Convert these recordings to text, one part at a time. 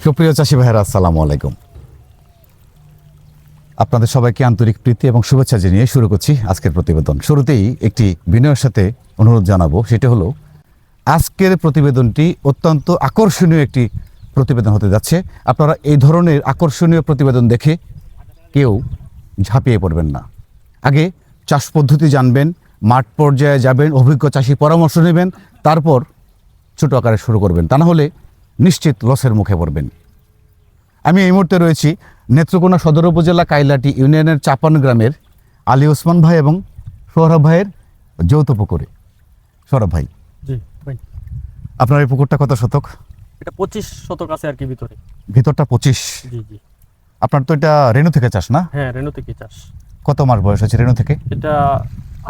সুপ্রিয় চাষি ভাইয়েরা, আসসালামু আলাইকুম। আপনাদের সবাইকে আন্তরিক প্রীতি এবং শুভেচ্ছা জানিয়ে শুরু করছি আজকের প্রতিবেদন। শুরুতেই একটি বিনয়ের সাথে অনুরোধ জানাবো, সেটা হলো আজকের প্রতিবেদনটি অত্যন্ত আকর্ষণীয় একটি প্রতিবেদন হতে যাচ্ছে। আপনারা এই ধরনের আকর্ষণীয় প্রতিবেদন দেখে কেউ ঝাঁপিয়ে পড়বেন না। আগে চাষ পদ্ধতি জানবেন, মাঠ পর্যায়ে যাবেন, অভিজ্ঞ চাষি পরামর্শ নেবেন, তারপর ছোট আকারে শুরু করবেন। তা না হলে নিশ্চিত লসের মুখে পড়বেন। আমি এই মুহূর্তে রয়েছি নেত্রকোনা সদর উপজেলা কাইলাটি ইউনিয়নের চাপান গ্রামের আলী ওসমান ভাই এবং সৌরভ ভাইয়ের যৌথ পুকুরে। সৌরভ ভাই, জি ভাই, আপনার এই পুকুরটা কত শতক? এটা 25 শতক আছে আর কি ভিতরে। ভিতরটা 25। জি জি। আপনার তো এটা রেণু থেকে চাষ না? হ্যাঁ, রেণু থেকে চাষ। কত মাস বয়স হচ্ছে রেণু থেকে? এটা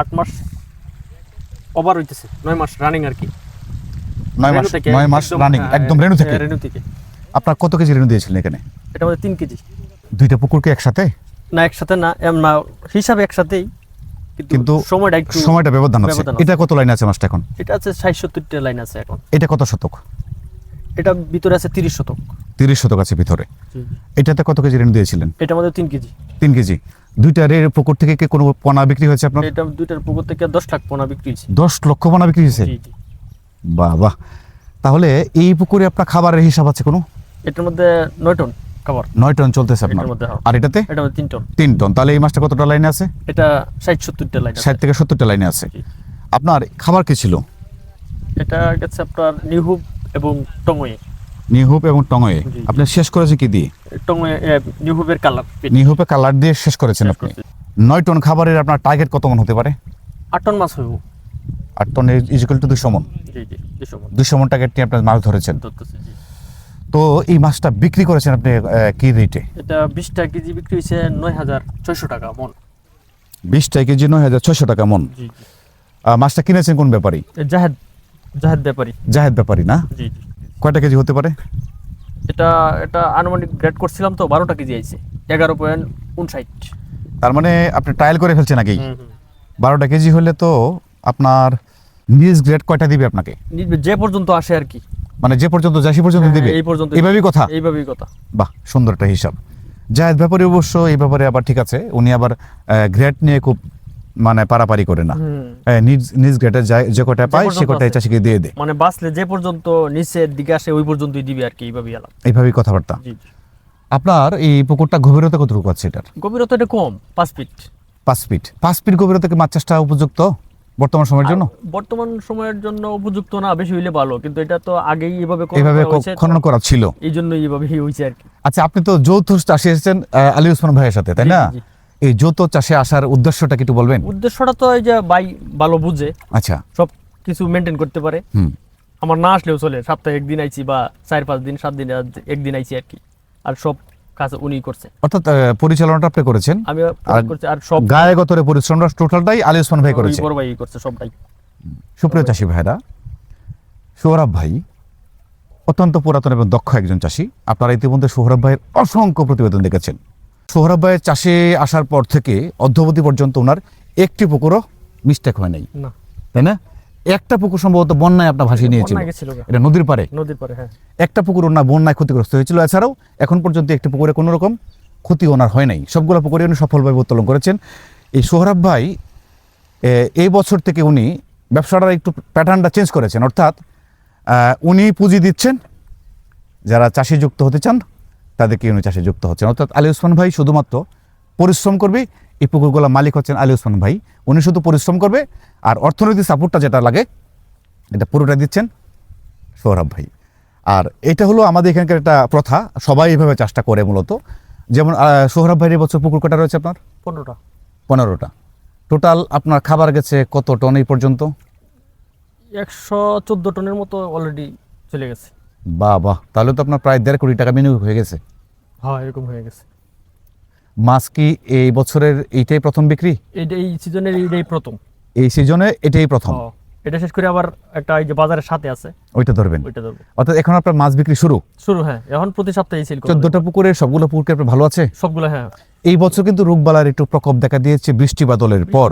8 মাস ওভার হইতেছে, 9 মাস রানিং আর কি। 9 মাস, রেণু থেকে 9 মাস একদম, রানিং, হ্যাঁ, একদম রেণু থেকে। হ্যাঁ, রেণু থেকে। আপনার কত কেজি রেণু দিয়েছিলেন এখানে? এটা আমাদের 3 কেজি। দুইটা পুকুরকে একসাথে? না, একসাথে না, না হিসাবে একসাথেই, কিন্তু সময়টা ব্যবধান আছে। এটা কত লাইন আছে মাছটা এখন? এটা আছে 60-70 লাইন আছে এখন। এটা কত শতক? এটা ভিতরে আছে 30 শতক। 30 শতক আছে ভিতরে। জি জি। এটাতে কত কেজি রেণু দিয়েছিলেন? এটা আমাদের 3 কেজি। 3 কেজি। দুইটা পুকুর থেকে কি কোনো পোনা বিক্রি হয়েছে আপনার? এটা দুইটার পুকুর থেকে 10 লাখ পোনা বিক্রি হয়েছে। 10 লক্ষ পোনা বিক্রি হয়েছে? জি জি। বাহ বাহ। তাহলে এই পুকুরে আপনার খাবারের হিসাব আছে কোনো? এটার মধ্যে 9 টন খাবার। 9 টন চলতেছে আপনার। এটার মধ্যে, হ্যাঁ। আর এটাতে? এটা মধ্যে 3 টন। 3 টন। তাহলে এই মাছটা কতটা লাইনে আছে? এটা 60-70 লাইন আছে। 60 থেকে 70টা লাইনে আছে। জি। আপনার খাবার কি ছিল? এটা গেছে আপনার নিহুব এবং টঙ্গয়ে। নিহুপ এবং টঙয়ে। জি। আপনি শেষ করেছেন কি দিয়ে? টঙ্গয়ে নিহুবের কালার। নিহুপে কালার দিয়ে শেষ করেছেন আপনি। 9 টন খাবারের আপনার টার্গেট কত মন হতে পারে? 8 টন মাছ হইব। 8 টন ইকুয়াল টু 200 মন। জি জি, 200 মণ 200 মন টার্গেট নিয়ে আপনার মাছ ধরেছেন। ধরতেছে, জি। তো এই মাছটা বিক্রি করেছেন আপনি কি রেটে? এটা 20 কেজি বিক্রি হয়েছে 9600 টাকা মন। 20 কেজি 9600 টাকা মন। জি জি। মাছটা কিনেছেন কোন ব্যাপারী? জাহেদ জাহেদ ব্যাপারী। জাহেদ ব্যাপারী না? জি জি। কয়টা কেজি হতে পারে? এটা এটা আনুমানিক গ্রেড করছিলাম তো 12টা কেজি আইছে, 11.59। তার মানে আপনি ট্রায়াল করে ফেলছেন আগেই। 12টা কেজি হলে তো আপনার নিজ গ্রেড কয়টা দিবে আপনাকে? যে পর্যন্ত আসে আর কি, মানে যে পর্যন্ত যায় সে পর্যন্ত দিবে? এই পর্যন্ত। এইভাবেই কথা? এইভাবেই কথা। বাহ, সুন্দর একটা হিসাব। জাহেদ ব্যাপারী অবশ্য এই ব্যাপারে আবার ঠিক আছে, উনি আবার গ্রেড নিয়ে খুব মানে পারাপারি করে না। নিজ নিজ গ্রেডে যে কটা পায় সে কটাই চাষিকে দিয়ে দেয়। মানে বাঁচলে যে পর্যন্ত নিচের দিকে আসে ওই পর্যন্তই দিবে আর কি, এইভাবেই আলাপ। এইভাবেই কথাবার্তা। জি জি। আপনার এই পুকুরটা গভীরতা কতটুকু আছে এটার? গভীরতা এটা কম, 5 ফিট। 5 ফিট। 5 ফিট গভীরতাকে মাছ চাষটা উপযুক্ত বর্তমান সময়ের জন্য? বর্তমান সময়ের জন্য উপযুক্ত না, বেশি হইলে ভালো, কিন্তু এটা তো আগেই এভাবে খনন করা ছিল, এই জন্য এইভাবেই হইছে আর কি। আচ্ছা, আপনি তো যৌথ চাষে এসেছেন আলী ওসমান ভাইয়ের সাথে, তাই না? জি, জি। এই যৌথ চাষে আসার উদ্দেশ্যটা কি একটু বলবেন? উদ্দেশ্যটা তো এই যে ভাই ভালো বুঝে আচ্ছা। সব কিছু মেনটেন করতে পারে। হুম। আমার না আসলেও চলে, সপ্তাহে একদিন আইছি বা 4-5 দিন 7 দিন একদিন আইছি আর কি। আর সব কাজ উনি করছে, অর্থাৎ পরিচালনাটা আপনি করেছেন, আমি আর করছি, আর সব গায়ে গতরে পরিশ্রমটা টোটালটাই আলী ওসমান ভাই করেছে। বড় ভাই করছে সবটাই। সুপ্রিয় চাষি ভাইরা, সৌরভ ভাই অত্যন্ত পুরাতন এবং দক্ষ একজন চাষি। আপনারা ইতিমধ্যে সৌরভ ভাইয়ের অসংখ্য প্রতিবেদন দেখেছেন। সৌরভ ভাইয়ের চাষে আসার পর থেকে অদ্যাবধি পর্যন্ত ওনার একটি পুকুরও মিস্টেক হয় নাই, না, তাই না? একটা পুকুর সম্ভবত বন্যায় আপনার ভাসিয়ে নিয়েছিল, বন্যায় গেছিল, এটা নদীর পারে। নদীর পারে, হ্যাঁ। একটা পুকুর ওনার বন্যায় ক্ষতিগ্রস্ত হয়েছিল, এছাড়াও এখন পর্যন্ত একটি পুকুরে কোনো রকম ক্ষতি ওনার হয় নাই। সবগুলো পুকুরে উনি সফলভাবে উত্তোলন করেছেন। এই সৌরভ ভাই এই বছর থেকে উনি ব্যবসাটার একটু প্যাটার্নটা চেঞ্জ করেছেন, অর্থাৎ উনি পুঁজি দিচ্ছেন, যারা চাষে যুক্ত হতে চান তাদেরকে উনি চাষে যুক্ত হচ্ছেন। অর্থাৎ আলী ওসমান ভাই শুধুমাত্র পরিশ্রম করবে, এই পুকুরগুলোর মালিক হচ্ছেন আলী ওসমান ভাই। উনি শুধু পরিশ্রম করবে, আর অর্থনৈতিক সাপোর্টটা যেটা লাগে এটা পুরোটা দিচ্ছেন সৌরভ ভাই। আর এটা হলো আমাদের এখানকার একটা প্রথা, সবাই এইভাবে চাষটা করে মূলত। যেমন সৌরভ ভাইয়ের এবছর পুকুর কটা রয়েছে আপনার? 15টা। 15টা। টোটাল আপনার খাবার গেছে কত টন এই পর্যন্ত? 114 টনের মতো অলরেডি চলে গেছে। বাহ বাহ, তাহলে তো আপনার প্রায় 1.5 কোটি টাকা বিনিয়োগ হয়ে গেছে। হ্যাঁ, এরকম হয়ে গেছে। মাছ কি এই বছরের এইটাই প্রথম বিক্রি? এই সিজনের এইটাই প্রথম। এই সিজনে এটাই প্রথম? এটা শেষ করে আবার একটা এই যে বাজারের সাথে আছে ওইটা ধরবেন? ওইটা ধরবো। অর্থাৎ এখন আপনার মাছ বিক্রি শুরু? হ্যাঁ, এখন প্রতি সপ্তাহে সেল করি। 14টা পুকুরে সবগুলো পুকুর আপনার ভালো আছে? সবগুলো, হ্যাঁ। এই বছর কিন্তু রোগবালার একটু প্রকোপ দেখা দিয়েছে বৃষ্টি বাদলের পর।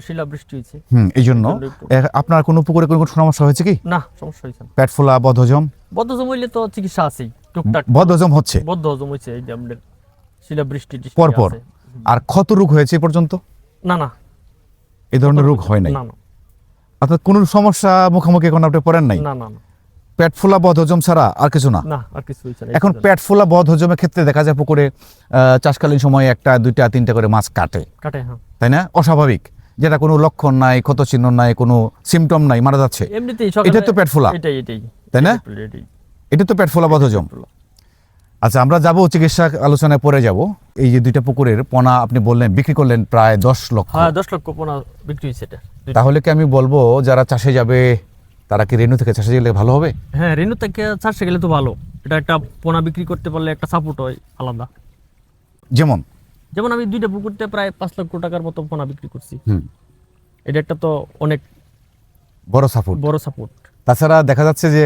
শিলা বৃষ্টি হয়েছে। এই জন্য আপনার কোনো পুকুরে কোনো সমস্যা হয়েছে কি? না, সমস্যা হয়েছে না। পেট ফোলা, বদহজম? বদ্ধজম হইলে তো চিকিৎসা আছেই। টুকটাক বদহজম হচ্ছে বদ্ধ হজম হয়েছে, এই যে আমাদের শিলা বৃষ্টি টিষ্টি পরপর। আছে। আর ক্ষত রোগ হয়েছে এ পর্যন্ত? না না, এই ধরনের রোগ হয় নাই? না না অর্থাৎ কোনো সমস্যা মুখোমুখি এখন আপনি পড়েন নাই? না না না পেট ফোলা বদহজম ছাড়া আর কিছু না? না, আর কিছু হয়েছে না। এখন পেট ফোলা বদহজমের ক্ষেত্রে দেখা যায় পুকুরে চাষকালীন সময় 1টা 2টা 3টা করে মাছ কাটে, কাটে, হ্যাঁ। তাই না? অস্বাভাবিক, যেটা কোনো লক্ষণ নাই, ক্ষত চিহ্ন নাই, কোনো সিমটম নাই, মারা যাচ্ছে। এমনিতেই এটা তো পেট ফোলা, এটাই এটাই, তাই না? এটাই এটা তো পেট ফোলা বদহজম। আচ্ছা, আমরা যাব চিকিৎসা আলোচনায় পরে যাব। এই যে 2টা পুকুরের পোনা আপনি বললেন বিক্রি করলেন প্রায় 10 লক্ষ, হ্যাঁ 10 লক্ষ পোনা বিক্রি হয়েছে এটা। তাহলে কি আমি বলবো যারা চাষে যাবে তারা কি রেনু থেকে চাষে গেলে ভালো হবে? হ্যাঁ, রেনু থেকে চাষে গেলে তো ভালো। এটা একটা পোনা বিক্রি করতে পারলে একটা সাপোর্ট হয় আলাদা। যেমন যেমন আমি 2টা পুকুরতে প্রায় 5 লক্ষ টাকার মতো পোনা বিক্রি করছি। হুম, এটা একটা তো অনেক বড় সাপোর্ট। বড় সাপোর্ট। তাছাড়া দেখা যাচ্ছে যে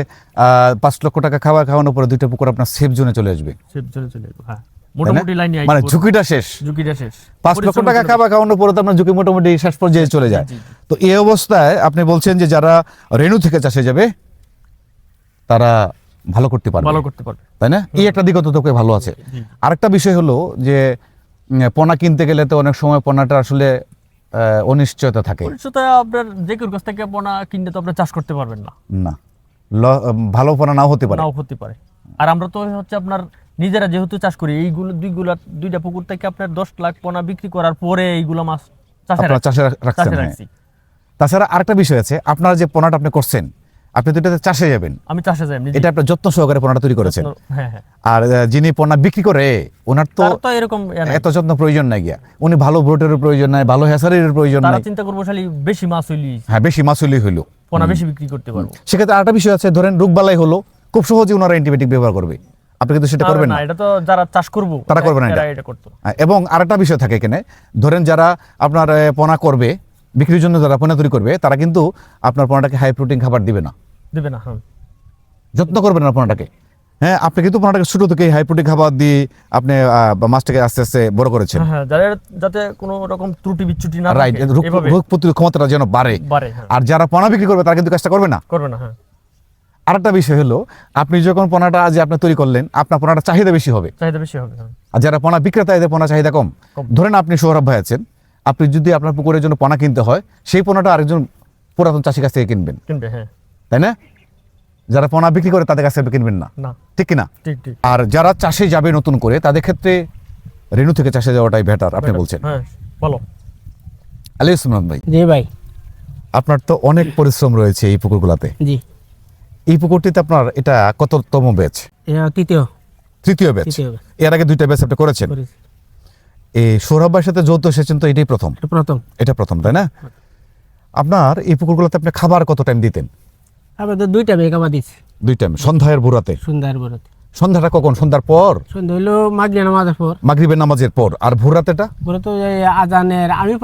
5 লক্ষ টাকা খাবার খাওয়ানোর পরে 2টা পুকুর আপনার সেফ জোনে চলে আসবে, সে চলে চলে যাবে, হ্যাঁ তাই না? মোটামুটি লাইনে মানে ঝুঁকিটা শেষ। ঝুঁকিটা শেষ। 5 লক্ষ টাকা খাবার খাওয়ানোর পরে তো আপনার ঝুঁকি মোটামুটি শেষ পর্যায়ে চলে যায়। জি, জি। তো এই অবস্থায় আপনি বলছেন যে যারা রেনু থেকে চাষে যাবে তারা ভালো করতে পারবে, ভালো করতে পারবে। তাই না? এই একটা দিকও তো তোকে ভালো আছে। জি। আরেকটা বিষয় হলো যে পোনা কিনতে গেলে তো অনেক সময় পোনাটা আসলে অনিশ্চয়তা থাকে। পরিচয়টা আপনার যে কেউ কাছ থেকে পোনা কিনলে তো আপনি চাষ করতে পারবেন না, না, ভালো পোনা নাও হতে পারে। নাও হতে পারে। আর আমরা তো হচ্ছে আপনার নিজেরা যেহেতু চাষ করি, এইগুলো 2টা পুকুর থেকে আপনার 10 লাখ পোনা বিক্রি করার পরে এইগুলো মাছ আপনারা চাষে রাখছেন, হ্যাঁ। রাখছি। তাছাড়া আরেকটা বিষয় আছে, আপনারা যে পোনাটা আপনি করছেন, আপনি তো এটাতে চাষে যাবেন, আমি চাষে যাই নিজে। এটা আপনার যত্ন সহকারে পোনাটা তৈরি করেছেন। হ্যাঁ হ্যাঁ, আর যিনি পোনা বিক্রি করে ওনার তো তার তো এরকম নাই। এত যত্ন প্রয়োজন নাই গিয়া, উনি ভালো ব্রোটের প্রয়োজন নাই, ভালো হ্যাসারির প্রয়োজন তারা নাই, চিন্তা করবো খালি বেশি মাছ হইলি হ্যাঁ বেশি মাসুলি হইলো, পোনা বেশি বিক্রি করতে পারবো। সেক্ষেত্রে আরেকটা বিষয় আছে, ধরেন রোগবালাই হলো, খুব সহজে ওনারা অ্যান্টিবায়োটিক ব্যবহার করবে, আপনি কিন্তু সেটা করবেন না। এটা তো যারা চাষ করবো তারা করবে না এটা। এটা করতো। এবং আরেকটা বিষয় থাকে এখানে, ধরেন যারা আপনার পোনা করবে, বিক্রির জন্য যারা পোনা তৈরি করবে, তারা কিন্তু আপনার পোনাটাকে হাই প্রোটিন খাবার দিবে না, দেবে না, হ্যাঁ। যত্ন করবেন না পোনাটাকে। হ্যাঁ, আপনি কিন্তু পোনাটাকে ছোট থেকে হাই প্রোটিন খাবার দিয়ে আপনি মাছটাকে আস্তে আস্তে বড় করেছেন, হ্যাঁ, যাতে কোনো রকম ত্রুটি বিচ্যুতি না রাইট, থাকে, এভাবে রোগ প্রতিরোধ ক্ষমতাটা যেন বাড়ে। বাড়ে, হ্যাঁ। আর যারা পোনা বিক্রি করবে তারা কিন্তু কাজটা করবে না। করবে না, হ্যাঁ। আরেকটা বিষয় হলো, আপনি যখন পোনাটা যে আপনি তৈরি করলেন, আপনার পোনাটা চাহিদা বেশি হবে, চাহিদা বেশি হবে, হ্যাঁ। আর যারা পোনা বিক্রেতা এদের পোনা চাহিদা কম। কম। ধরেন আপনি সৌরভ ভাই আছেন, আপনি যদি আপনার পুকুরের জন্য পোনা কিনতে হয়, সেই পোনাটা আরেকজন পুরাতন চাষির কাছ থেকে কিনবেন, কিনবে, হ্যাঁ। তাই না? যারা পোনা বিক্রি করে তাদের কাছ থেকে কিনবেন না, না, ঠিক কিনা? ঠিক ঠিক। আর যারা চাষে যাবে নতুন করে, তাদের ক্ষেত্রে রেনু থেকে চাষে যাওয়াটাই বেটার আপনি বলছেন। হ্যাঁ, বলো। আলী ইসলাম ভাই, জি ভাই। আপনার তো অনেক পরিশ্রম রয়েছে এই পুকুরগুলাতে। জি, এই পুকুরটিতে আপনার এটা কততম ব্যাচ? এটা তৃতীয় তৃতীয় ব্যাচ। তৃতীয় batch এর আগে 2টা ব্যাচ আপনি করেছেন। করেছি। এই সৌরভ ভাইয়ের সাথে যৌথ এসেছেন তো এটাই প্রথম? এটা প্রথম। এটা প্রথম, তাই না? আপনার এই পুকুরগুলোতে আপনি খাবার কত টাইম দিতেন? আমরা তো 2টা বেগাবা দিচ্ছি, 2 টাইম, সন্ধ্যার ভোরাতে। সন্ধ্যার বরাতে। সন্ধ্যাটা কখন? সন্ধ্যার পর, সন্ধ্যা হইলো মাগরিব নামাজের পর। মাগরিবের নামাজের পর। আর ভোরাতেটা? পরে তো এই আজানের আমি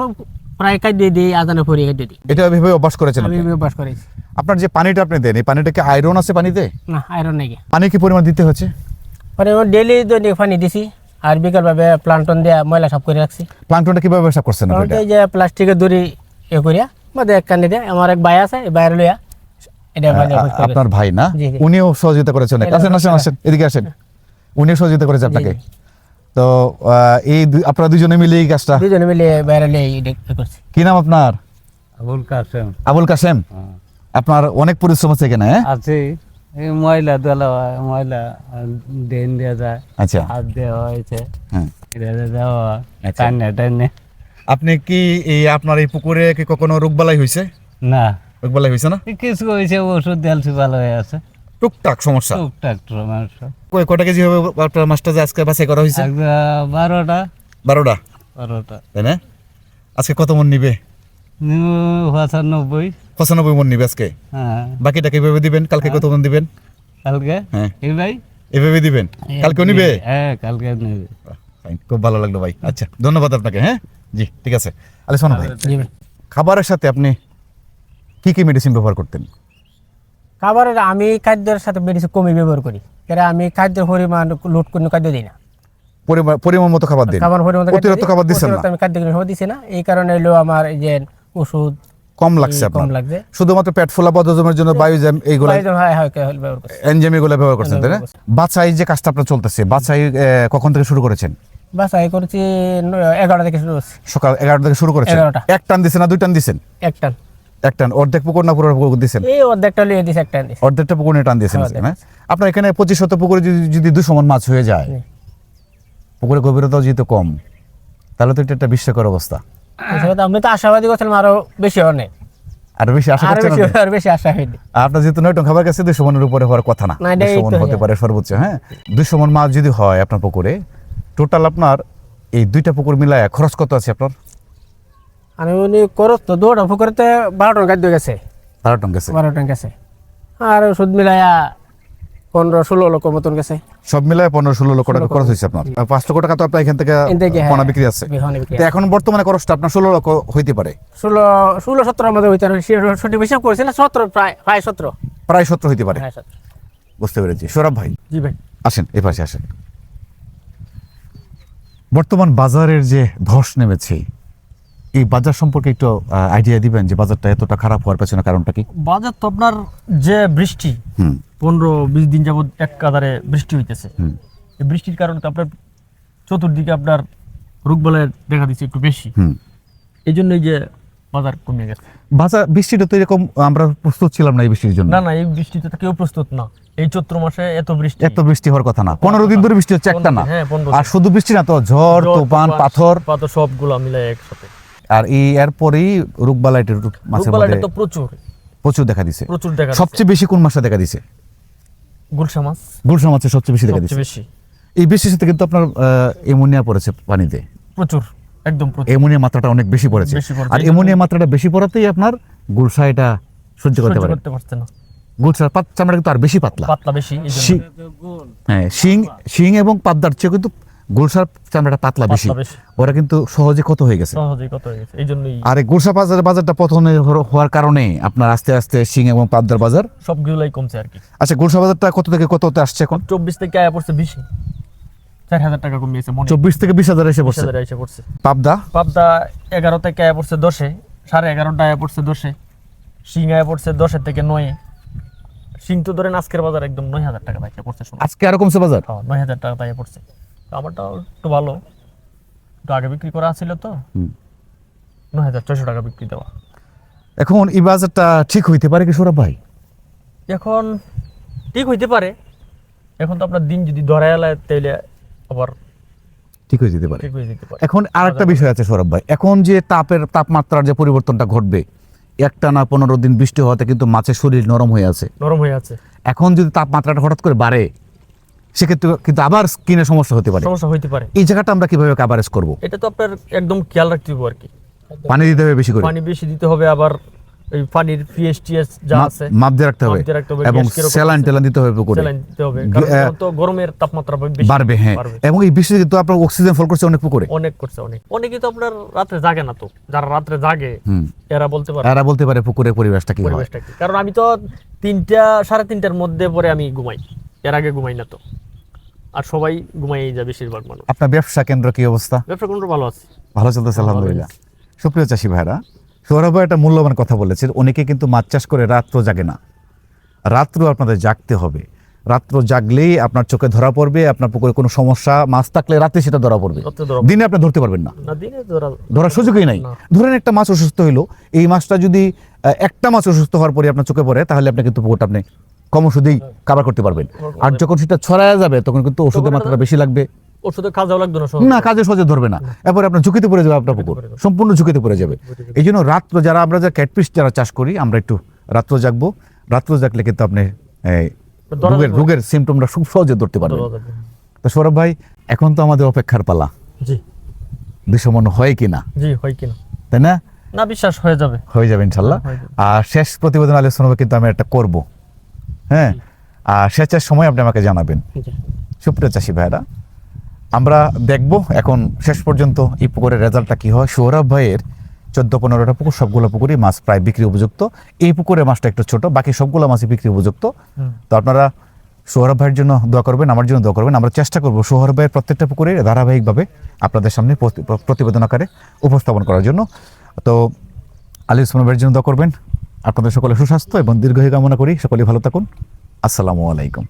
প্রায় কাটিয়ে দিই, আজানের পরে কাটিয়ে দিই। এটা ভেবে অভ্যাস করেছেন আমি আপনি? অভ্যাস করেছি। আপনার যে পানিটা আপনি দেন, এই পানিটা কি আয়রন আছে পানিতে? না, আয়রন নাকি। পানি কি পরিমাণ দিতে হচ্ছে? পরে ডেইলি দৈনিক পানি দিছি, আর বিকালভাবে প্লান্টন দিয়ে ময়লা সাফ করে রাখছি। প্লান্টনটা কিভাবে ব্যবসা করছেন আপনি? প্লান্টন এই যে প্লাস্টিকের দড়ি করিয়া মধ্যে এক কান্দি দিয়ে, আমার এক ভাই আছে, এই বাইরে লইয়া এটা পানি অভ্যাস করে আপনার ভাই না? জি, জি। উনিও সহযোগিতা করেছেন অনেক। আসেন আসেন আসেন, এদিকে আসেন। উনিও সহযোগিতা করেছে আপনাকে। জি। তো এই আপনারা দুজনে মিলে এই কাজটা, দুজনে মিলে বাইরে লইয়া এটা করছি। কি নাম আপনার? আবুল কাসেম আবুল কাসেম। আপনার অনেক পরিশ্রম আছে এখানে, হ্যাঁ? আছে। এই ময়লা দেওয়া হয়, ময়লা ড্রেন দেওয়া যায়, আচ্ছা, হাত দেওয়া হয়েছে, হ্যাঁ। এটা দেওয়া হয়, আচ্ছা। টানে টানে। আপনি কি এই আপনার এই পুকুরে কি কখনো রোগবালাই হয়েছে? না, রোগবালাই হয়েছে না? কিছু হয়েছে, ওষুধ দিয়েছি, ভালো হয়ে আছে। টুকটাক সমস্যা। টুকটাক সমস্যা। কয়টা কেজি হবে আপনার মাছটা যে আজকে বাছাই করা হয়েছে? 12টা 12টা, 12টা। তাই না? আজকে কত মন নিবে? 95। 95 মন নিবে আজকে। হ্যাঁ, বাকিটা কিভাবে দিবেন? কালকে কত মন দিবেন? কালকে হ্যাঁ, এই ভাই এভাবে দিবেন? কালকেও নিবে? হ্যাঁ, কালকে নেবে। ফাইন, খুব ভালো লাগলো ভাই। আচ্ছা, ধন্যবাদ আপনাকে। হ্যাঁ জি, ঠিক আছে। আরে শোনো ভাই, জি ভাই। খাবারের সাথে আপনি কি কি মেডিসিন ব্যবহার করতেন? খাবারের আমি খাদ্যের সাথে মেডিসিন কমই ব্যবহার করি, কারণ আমি খাদ্যের পরিমাণ লোড কোনো খাদ্য দিই না। পরিমাণ মতো খাবার দিন, খাবার পরিমাণ অতিরিক্ত খাবার দিচ্ছেন না? আমি খাদ্য খাবার দিচ্ছি না। এই কারণে হলো আমার এই যে ওষুধ কম লাগছে কম আপনার লাগছে শুধুমাত্র পেট ফোলা বদহজমের জন্য বায়োজেম এইগুলো প্রয়োজন হয় হয় ব্যবহার করছি। এনজাইম এগুলো ব্যবহার করছেন তাই না? ব্যবহার বাছাই যে কাজটা আপনার চলতেছে, বাছাই কখন থেকে শুরু করেছেন? বাসাই করছি 11টা থেকে শুরু করছি। সকাল 11টা থেকে শুরু করেছেন। 11টা। এক টান দিছেন না দুই টান দিছেন? একটা এক টান। অর্ধেক পুকুর না পুরো পুকুর দিছেন? এই অর্ধেকটা লিয়ে দিছে, একটা দিছে। অর্ধেকটা পুকুর নিয়ে টান দিয়েছেন অর্ধেক। না? আপনার এখানে 25 পুকুরে যদি 200 মণ মাছ হয়ে যায়, জি। পুকুরের গভীরতাও যেহেতু কম, তাহলে তো এটা একটা বিস্ময়কর অবস্থা। সেটা আমি তো আশাবাদী করছিলাম আরো বেশি অনেক, আর বেশি আশা আরো করছেন বেশি আপনি? আর বেশি আশা হয়নি। আপনার যেহেতু 9 টন খাবার কাছে 200 মণের উপরে হওয়ার কথা না, না, এটা 200 মণ এই তো হতে হয়ে পারে সর্বোচ্চ। হ্যাঁ, 200 মণ মাছ যদি হয় আপনার পুকুরে, টোটাল আপনার এই দুইটা পুকুর মিলায় খরচ কত আছে আপনার? আর উনি করত তো 2টা পুকুরেতে 12 টন খাদ্য গেছে, 12 টন গেছে। 12 টন গেছে। আর ওষুধ মিলাইয়া 15-16 লক্ষ মতন গেছে। সব মিলায় 15-16 লক্ষ টাকা খরচ হয়েছে আপনার। 5 লক্ষ টাকা তো আপনার এখান থেকে এখান থেকে, হ্যাঁ, পোনা বিক্রি আছে। বিহনে বিক্রি তো এখন বর্তমানে খরচটা আপনার 16 লক্ষ হইতে পারে। 16-17 মধ্যে হইতে পারে। সঠিক হিসাব করেছে না, 17 প্রায় 17। প্রায় 17 হইতে পারে। হ্যাঁ, 17। বুঝতে পেরেছি। সৌরভ ভাই জি ভাই। আসেন, এই পাশে আসেন। বর্তমান বাজারের যে ধস নেমেছে, এই বাজার সম্পর্কে একটু আইডিয়া দিবেন যে বাজারটা এতটা খারাপ হওয়ার পেছনে কারণটা কি? বাজার তো আপনার যে বৃষ্টি হুম 15-20 দিন যাবত এক কাতারে বৃষ্টি হইতেছে, হুম এই বৃষ্টির কারণে তো আপনার চতুর্দিকে আপনার রোগবালাই দেখা দিচ্ছে একটু বেশি, হুম। এই জন্যই যে বাজার কমে গেছে। বাজার বৃষ্টিটা তো এরকম আমরা প্রস্তুত ছিলাম না এই বৃষ্টির জন্য। না না, এই বৃষ্টিতে তো কেউ প্রস্তুত না। এই চৈত্র মাসে এত বৃষ্টি, এত বৃষ্টি হওয়ার কথা না। 15 দিন ধরে বৃষ্টি হচ্ছে একটা না। হ্যাঁ, 15 আর দিন। শুধু বৃষ্টি না, তো ঝড়, তুফান, পাথর, সবগুলো মিলে একসাথে। আর এই এরপরেই রোগবালাইটা মাছের রোগবালাইটা মধ্যে তো প্রচুর প্রচুর দেখা দিছে। প্রচুর দেখা যাচ্ছে। সবচেয়ে বেশি কোন মাছটা দেখা দিছে? গুলশা মাছ গুলশা মাছের সবচেয়ে বেশি দেখা দিছে। সবচেয়ে বেশি। এই বৃষ্টির সাথে কিন্তু আপনার এমোনিয়া পড়েছে পানিতে। প্রচুর, একদম প্রচুর। এমোনিয়া মাত্রাটা অনেক বেশি পড়েছে। বেশি পড়েছে। আর এই জন্য- এমোনিয়া মাত্রাটা বেশি পড়াতেই আপনার গুলশা এটা সহ্য করতে সহ্য পারে। করতে পারছে না, গুলশার চামড়া কিন্তু আর বেশি পাতলা। পাতলা বেশি, এই জন্য শি- হ্যাঁ, শিং এবং পাবদার চেয়ে কিন্তু গুলশার চামড়াটা পাতলা বেশি। পাতলা বেশি। ওরা কিন্তু সহজে ক্ষত হয়ে গেছে। সহজেই কত হয়ে গেছে, এই জন্যই আর এই গুলশা বাজারটা পতনে হওয়ার কারণে আপনার আস্তে আস্তে শিং এবং পাবদার বাজার। সবগুলাই কমছে আর কি। আচ্ছা, গুলশা বাজারটা কত থেকে কততে আসছে এখন? 24 থেকে আয়া পড়ছে 20, 4000 টাকা কমিয়েছে মনে 24 থেকে 20,000 এসে পড়ছে। 20,000 এসে পড়ছে। পাবদা পাবদা 11 থেকে আয়া পড়ছে 10-এ, 11.5 আয়া পড়ছে 10-এ, শিং আয়া পড়ছে 10 থেকে 9-এ। শিং তো ধরেন আজকের বাজার একদম 9,000 টাকা থেকে পড়ছে শুনুন। আজকে আরো কমছে বাজার। 9,000 টাকা থেকে পড়ছে। তো আমারটাও একটু ভালো, একটু আগে বিক্রি করা ছিল তো, 9,400 টাকা বিক্রি দেওয়া। এখন এই বাজারটা ঠিক হইতে পারে কি সৌরভ ভাই? এখন ঠিক হইতে পারে, এখন তো আপনার দিন যদি ধরা এলায় তাইলে আবার ঠিক হয়ে যেতে পারে। ঠিক হয়ে যেতে পারে। এখন আরেকটা বিষয় আছে সৌরভ ভাই, এখন যে তাপমাত্রার যে পরিবর্তনটা ঘটবে, একটানা 15 দিন বৃষ্টি হওয়াতে কিন্তু মাছের শরীর নরম হয়ে আছে। নরম হয়ে আছে, এখন যদি তাপমাত্রাটা হঠাৎ করে বাড়ে, সেক্ষেত্রে কিন্তু আবার স্কিনের সমস্যা হতে পারে। সমস্যা হইতে পারে। এই জায়গাটা আমরা কিভাবে কাভারেজ করব? এটা তো আপনার একদম খেয়াল রাখতে হবে আর কি। পানি দিতে হবে বেশি করে, পানি বেশি দিতে হবে, আবার এই পানির পিএইচ টিএস যা আছে মাপ দিয়ে রাখতে হবে, মাপ দিয়ে রাখতে হবে, এবং গ্যাস কিরকম স্যালাইন আছে, টেলাইন দিতে হবে পুকুরে। স্যালাইন দিতে হবে, কারণ এখন তো গরমের তাপমাত্রা বেশি বাড়বে। হ্যাঁ, বাড়বে। এবং এই বৃষ্টিতে কিন্তু আপনার অক্সিজেন ফল করছে অনেক পুকুরে। অনেক করছে, অনেকে তো আপনার রাত্রে জাগে না, তো যারা রাত্রে জাগে এরা বলতে পারে এরা বলতে পারে পুকুরের পরিবেশটা কি হয়। পরিবেশটা কি। কারণ আমি তো 3টা 3:30টার মধ্যে পরে আমি ঘুমাই, এর আগে ঘুমাই না তো। আর সবাই ঘুমাই যায় বেশিরভাগ মানুষ। আপনার ব্যবসা কেন্দ্র কি অবস্থা? ব্যবসা কোনটা ভালো আছে? ভালো চলতেছে আলহামদুলিল্লাহ। সুপ্রিয় চাষী ভাইরা, সৌরভ ভাই একটা মূল্যবান কথা বলেছেন। অনেকে কিন্তু মাছ চাষ করে রাত্র জাগে না, রাত্র আপনাদের জাগতে হবে। রাত্র জাগলেই আপনার চোখে ধরা পড়বে, আপনার পুকুরে কোনো সমস্যা মাছ থাকলে রাতে সেটা ধরা পড়বে, রাত্রে ধরা দিনে আপনি ধরতে পারবেন না। না, দিনে ধরার সুযোগই নাই। না। ধরেন একটা মাছ অসুস্থ হইলো, এই মাছটা যদি একটা মাছ অসুস্থ হওয়ার পরে আপনার চোখে পড়ে, তাহলে আপনি কিন্তু পুকুরটা আপনি কম ওষুধেই কাভার করতে পারবেন। আর যখন সেটা ছড়ায় যাবে, তখন কিন্তু ওষুধের মাত্রা বেশি লাগবে, ওষুধে কাজও লাগবে না, না কাজে সহজে ধরবে না, এরপরে আপনার ঝুঁকিতে পড়ে যাবে, আপনার পুকুর সম্পূর্ণ ঝুঁকিতে পড়ে যাবে। এই জন্য রাত্র আমরা যারা ক্যাটফিশ যারা চাষ করি, আমরা একটু রাত্র জাগবো। রাত্র জাগলে কিন্তু আপনি রোগের সিমটমটা খুব সহজে ধরতে পারবেন। তো সৌরভ ভাই, এখন তো আমাদের অপেক্ষার পালা, জি 200 মণ হয় কিনা, জি হয় কিনা, তাই না? না বিশ্বাস হয়ে যাবে, হয়ে যাবে ইনশাল্লাহ। হয়ে যাবে। আর শেষ প্রতিবেদন আলোচনা কিন্তু আমি একটা করব। হ্যাঁ, আর শেষের সময় আপনি আমাকে জানাবেন। সুপ্রিয় চাষী ভাইরা, আমরা দেখব এখন শেষ পর্যন্ত এই পুকুরের রেজাল্টটা কি হয়। সৌরভ ভাইয়ের 14-15টা পুকুর, সবগুলো পুকুরই মাছ প্রায় বিক্রি উপযুক্ত। এই পুকুরের মাছটা একটু ছোট, বাকি সবগুলো মাছই বিক্রি উপযুক্ত। তো আপনারা সৌরভ ভাইয়ের জন্য দোয়া করবেন, আমার জন্য দোয়া করবেন। আমরা চেষ্টা করব সৌরভ ভাইয়ের প্রত্যেকটা পুকুরে ধারাবাহিকভাবে আপনাদের সামনে প্রতিবেদন আকারে উপস্থাপন করার জন্য। তো আলী ওসমান ভাইয়ের জন্য দোয়া করবেন। আপনাদের সকলে সুস্বাস্থ্য এবং দীর্ঘায়ু কামনা করি। সকলেই ভালো থাকুন। আসসালামু আলাইকুম।